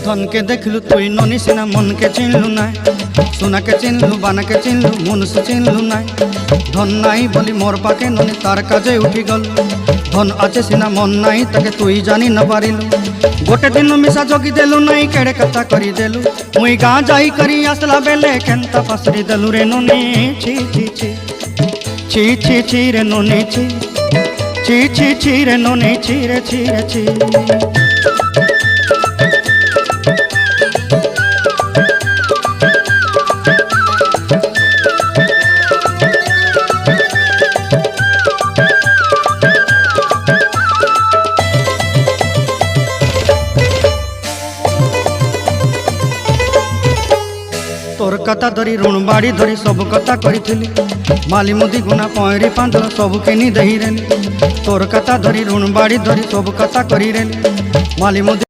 धन के देखलु तुई ननी सिना मन के चिन्हलु ना सोना के चिन्हलु बाना के चिन्हलु मनुष्य चिन्हलु ना धन नाई बोली मोर पाके ननी तार काजे उठी गल धन आचे सिना मन नाई ताके तुई जानी न पारिलु गोटे दिन मिसा जगी देलु नाई केड़े कथा करी देलु मुई गाँ जाई करी आसला बेले केंता फासरी देलु रे ननी छी छी छी छी छी छी रे ननी छी छी छी छी रे ननी छी रे छी रे छी। तोर कथा धरी ऋण बाड़ी धरी सब कथा करी माली मुदी गुना पहरी पांदर सब किनी दही रेली तोर कथा धरी ऋण बाड़ी धरी सब कथा करी रेली माली मुदी